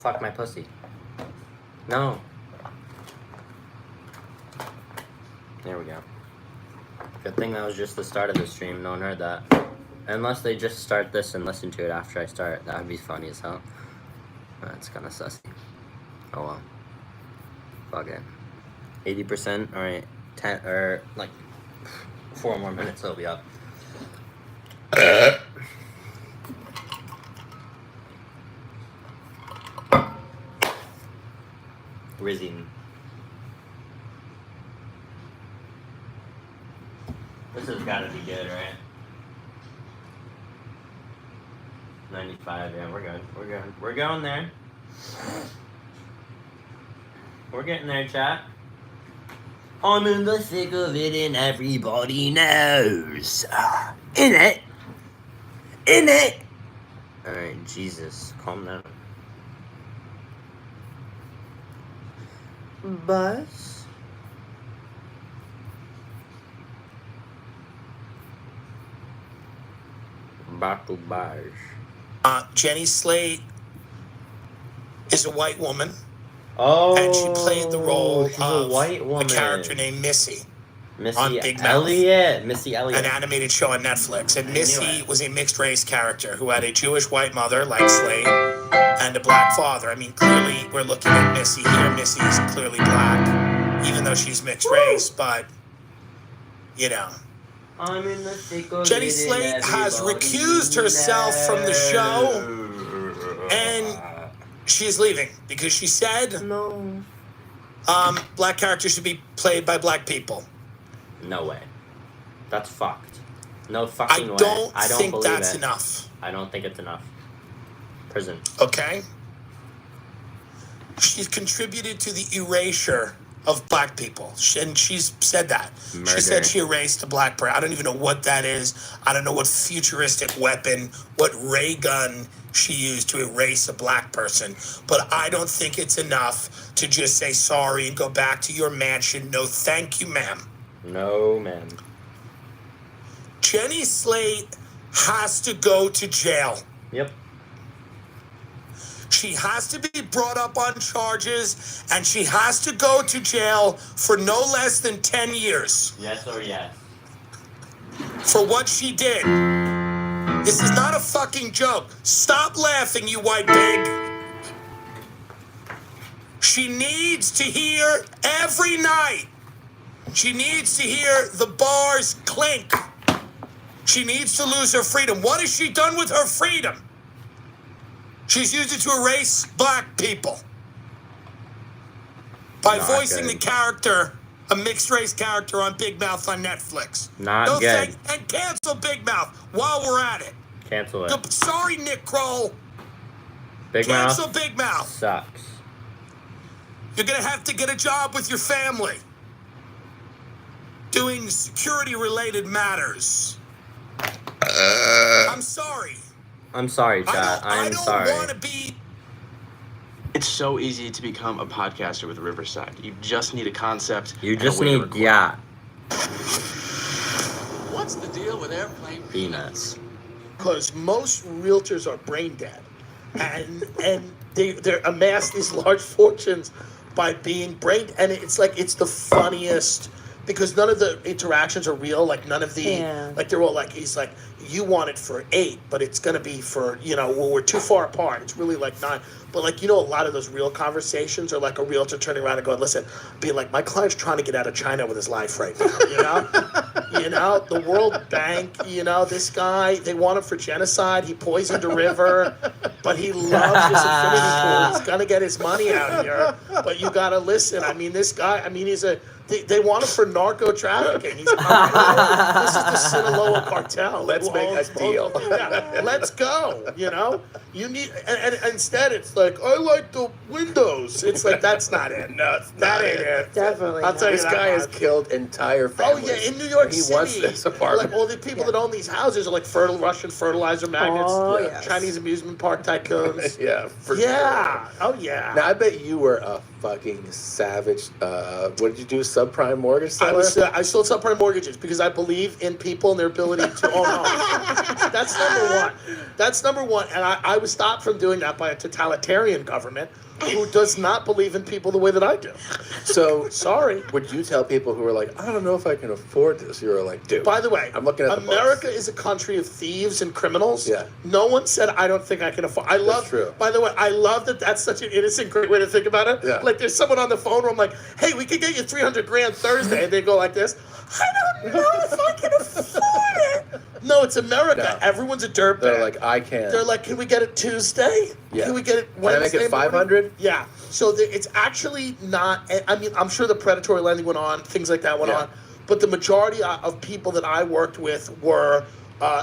Fuck my pussy. No. There we go. Good thing that was just the start of the stream. No one heard that. Unless they just start this and listen to it after I start. That would be funny as hell. That's kind of sussy. Oh well. Fuck it. 80%. Alright. 10 or like 4 more minutes, it'll be up. Rizzy. This has got to be good, right? 95, yeah, we're good. We're good. We're going there. We're getting there, chat. I'm in the thick of it and everybody knows. In it. In it. Alright, Jesus, calm down. Bus. Batu bars. Jenny Slate is a white woman. Oh, and she played the role she's of a white woman. a character named Missy. Missy on Big Mouth. Elliott. Missy Elliott. An animated show on Netflix. And Missy was a mixed race character who had a Jewish white mother, like Slate, and a black father. I mean, clearly we're looking at Missy here. Missy is clearly black, even though she's mixed race, but, you know. I'm in the thick of Jenny it Slate and has everybody recused herself from the show, knows. and she's leaving because she said No. black characters should be played by black people. No way. That's fucked. No fucking way. I don't think believe that's it. enough. I don't think it's enough. Prison. Okay? She's contributed to the erasure of black people. And she's said that. Murder. She said she erased a black person. I don't even know what that is. I don't know what futuristic weapon, what ray gun she used to erase a black person. But I don't think it's enough to just say sorry and go back to your mansion. No, thank you, ma'am. No, man. Jenny Slate has to go to jail. Yep. She has to be brought up on charges, and she has to go to jail for no less than 10 years Yes or yes? for what she did. This is not a fucking joke. Stop laughing, you white pig. She needs to hear every night. She needs to hear the bars clink. She needs to lose her freedom. What has she done with her freedom? She's used it to erase black people by Not voicing good. the character, a mixed race character on Big Mouth on Netflix. Not good. And cancel Big Mouth while we're at it. Cancel it. Sorry, Nick Kroll. Big Cancel Mouth Big Mouth. sucks. You're going to have to get a job with your family doing security-related matters. I'm sorry. I'm sorry, chat. I I'm don't sorry. want to be... It's so easy to become a podcaster with Riverside. You just need a concept. You and a just way to need, record. yeah, What's the deal with airplane peanuts. Because most realtors are brain dead. And they're amassed these large fortunes by being brain... And it's like, it's the funniest... Because none of the interactions are real. Like, none of the... Yeah. Like, they're all like... He's like, you want it for 8, but it's going to be for, you know... Well, we're too far apart. It's really like 9. But, like, you know, a lot of those real conversations are like a realtor turning around and going, listen, being like, my client's trying to get out of China with his life right now, you know? You know? The World Bank, you know, this guy, they want him for genocide. He poisoned a river, but he loves his infinity pool. He's going to get his money out here. But you got to listen. I mean, this guy, I mean, he's a... They want him for narco trafficking. He's this is the Sinaloa cartel. Let's make a deal. Yeah, let's go. You know, you need, and instead it's like, I like the windows. It's like, that's not it. No, it's That not ain't it. it. Definitely I'll not. tell you This that guy has much. killed entire Oh families. yeah, in New York he City, wants this apartment. like all the people that own these houses are like Russian fertilizer magnates, Oh, yes. Chinese amusement park tycoons. Yeah, for Yeah. sure. Oh yeah. Now I bet you were a fucking savage. What did you do? Subprime mortgage seller? I sold subprime mortgages because I believe in people and their ability to own homes. That's number one. That's number one. And I was stopped from doing that by a totalitarian government who does not believe in people the way that I do. So, Sorry. would you tell people who are like, I don't know if I can afford this? You're like, dude. By the way, I'm looking at the America books. is a country of thieves and criminals. Yeah. No one said I don't think I can afford. I love. true. By the way, I love that. That's such an innocent, great way to think about it. Yeah. Like there's someone on the phone where I'm like, "Hey, we could get you $300,000 Thursday," and they go like this. I don't know if I can afford it. No, it's America. No. Everyone's a dirtbag. They're like, I can. They're like, can we get it Tuesday? Yeah. Can we get it Can I Wednesday? make it morning?" 500? Yeah. So it's actually not. I mean, I'm sure the predatory lending went on, things like that went Yeah. on, but the majority of people that I worked with were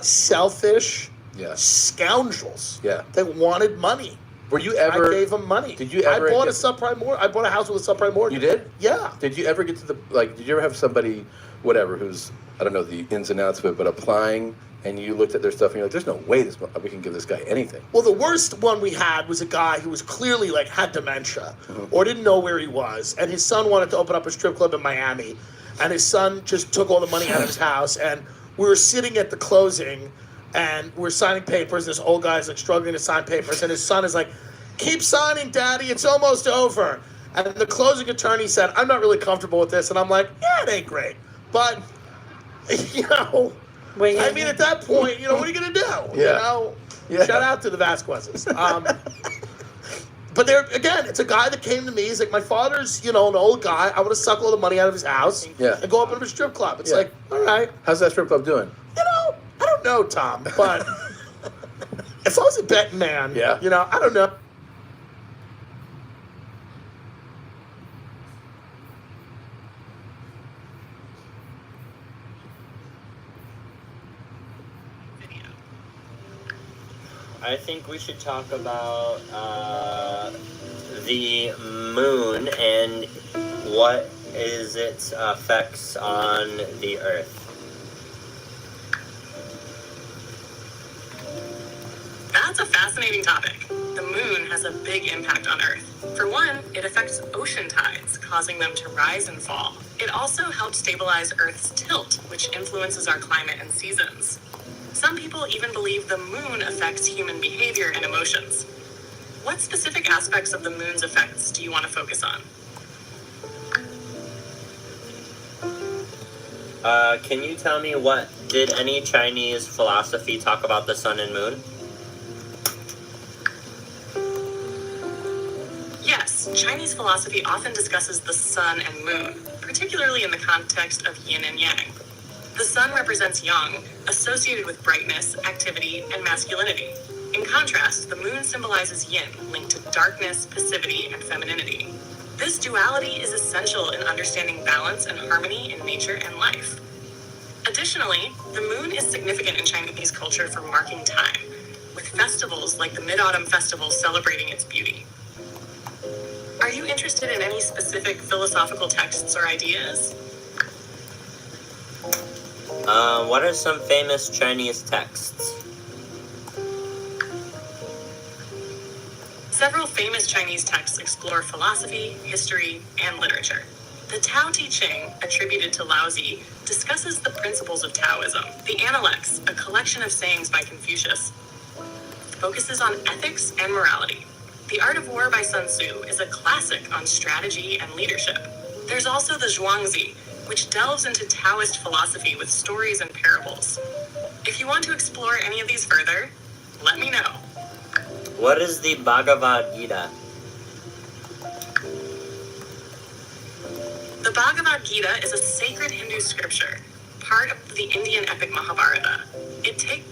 selfish Yeah. scoundrels. Yeah. That wanted money. Were you ever? I gave them money. Did you ever I bought a get- subprime mortgage. I bought a house with a subprime mortgage. You did? Yeah. Did you ever get to the Did you ever have somebody, whatever, who's I don't know the ins and outs of it, but applying, and you looked at their stuff and you're like, there's no way we can give this guy anything. Well, the worst one we had was a guy who was clearly like had dementia Mm-hmm. or didn't know where he was, and his son wanted to open up a strip club in Miami, and his son just took all the money out of his house, and we were sitting at the closing, and we're signing papers. And this old guy's like struggling to sign papers, and his son is like, "Keep signing, Daddy. It's almost over." And the closing attorney said, "I'm not really comfortable with this," and I'm like, "Yeah, it ain't great, but you know." Wait, I mean, at that point, you know, what are you going to do? You Yeah. know? Yeah. Shout out to the Vasquezes. But there, again, it's a guy that came to me. He's like, my father's, you know, an old guy. I want to suck all the money out of his house Yeah. and go open up a strip club. It's Yeah. like, all right. How's that strip club doing? You know, I don't know, Tom, but if I was a betting man, Yeah. you know, I don't know. I think we should talk about the moon and what is its effects on the Earth. That's a fascinating topic. The moon has a big impact on Earth. For one, it affects ocean tides, causing them to rise and fall. It also helps stabilize Earth's tilt, which influences our climate and seasons. Some people even believe the moon affects human behavior and emotions. What specific aspects of the moon's effects do you want to focus on? Can you tell me did any Chinese philosophy talk about the sun and moon? Yes, Chinese philosophy often discusses the sun and moon, particularly in the context of yin and yang. The sun represents yang, associated with brightness, activity, and masculinity. In contrast, the moon symbolizes yin, linked to darkness, passivity, and femininity. This duality is essential in understanding balance and harmony in nature and life. Additionally, the moon is significant in Chinese culture for marking time, with festivals like the Mid-Autumn Festival celebrating its beauty. Are you interested in any specific philosophical texts or ideas? What are some famous Chinese texts? Several famous Chinese texts explore philosophy, history, and literature. The Tao Te Ching, attributed to Laozi, discusses the principles of Taoism. The Analects, a collection of sayings by Confucius, focuses on ethics and morality. The Art of War by Sun Tzu is a classic on strategy and leadership. There's also the Zhuangzi, which delves into Taoist philosophy with stories and parables. If you want to explore any of these further, let me know. What is the Bhagavad Gita? The Bhagavad Gita is a sacred Hindu scripture, part of the Indian epic Mahabharata. It takes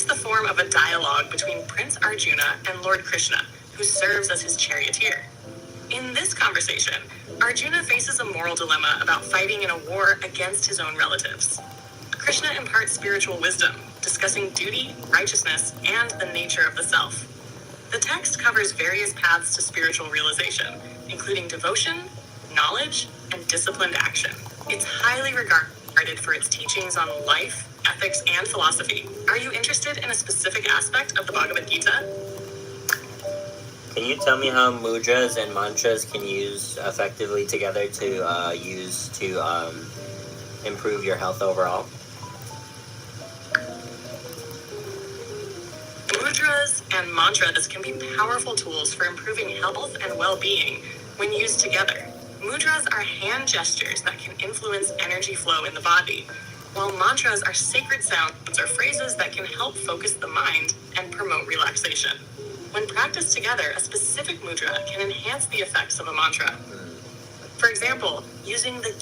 the form of a dialogue between Prince Arjuna and Lord Krishna, who serves as his charioteer. In this conversation, Arjuna faces a moral dilemma about fighting in a war against his own relatives. Krishna imparts spiritual wisdom, discussing duty, righteousness, and the nature of the self. The text covers various paths to spiritual realization, including devotion, knowledge, and disciplined action. It's highly regarded for its teachings on life, ethics, and philosophy. Are you interested in a specific aspect of the Bhagavad Gita? Can you tell me how mudras and mantras can use effectively together to improve your health overall? and mantras can be powerful tools for improving health and well-being when used together. Mudras are hand gestures that can influence energy flow in the body, while mantras are sacred sounds or phrases that can help focus the mind and promote relaxation. When practiced together, a specific mudra can enhance the effects of a mantra. For example, using the